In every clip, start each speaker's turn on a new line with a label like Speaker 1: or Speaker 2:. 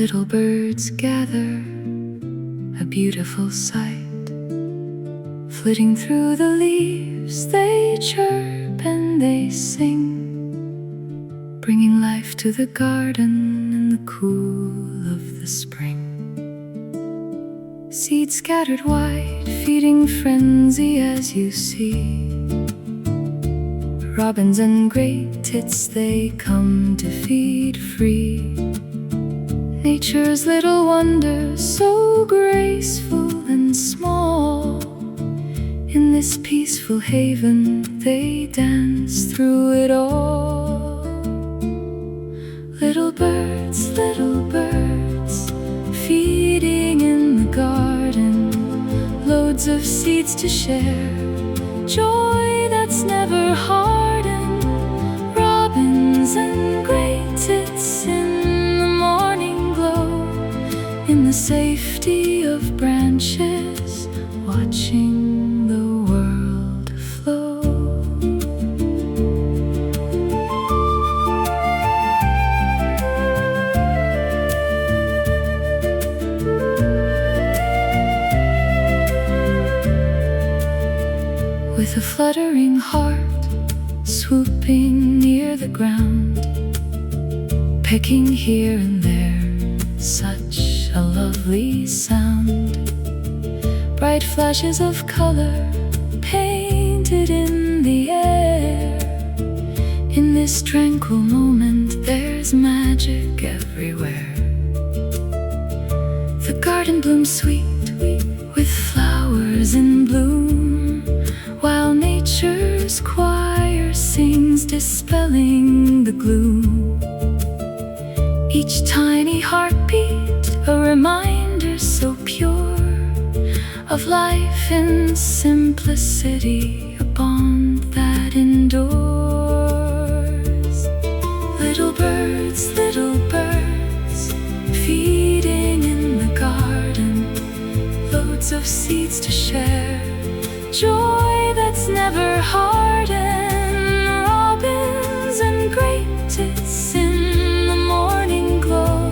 Speaker 1: Little birds gather, a beautiful sight. Flitting through the leaves, they chirp and they sing, bringing life to the garden in the cool of the spring. Seeds scattered wide, feeding frenzy as you see. Robins and great tits, they come to feed free. Nature's little wonders, so graceful and small. In this peaceful haven, they dance through it all. Little birds, feeding in the garden, loads of seeds to share, joy that's never hardened. Robins and great tits in the morning glow, in the safety of branches, watching the world flow. With a fluttering heart, swooping near the ground, pecking here and there, such a lovely sound. Bright flashes of color painted in the air. In this tranquil moment, there's magic everywhere. The garden blooms sweet, with flowers in bloom, while nature's choir sings, dispelling the gloom. Each tiny heartbeat, a reminder so pure of life in simplicity, a bond that endures. Little birds, feeding in the garden, loads of seeds to share, joy that's never hardened. Robins and great tits in the morning glow,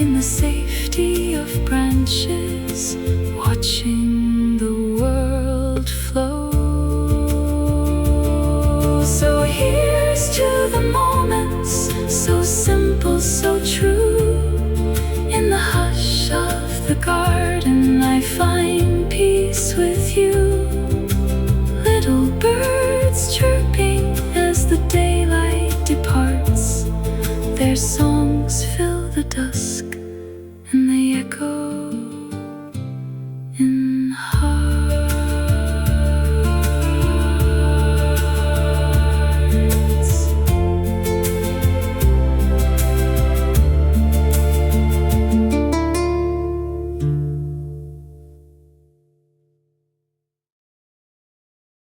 Speaker 1: in the safety of branches, watching the world flow. So here's to the moments, so simple, so true. In the hush of the garden, I find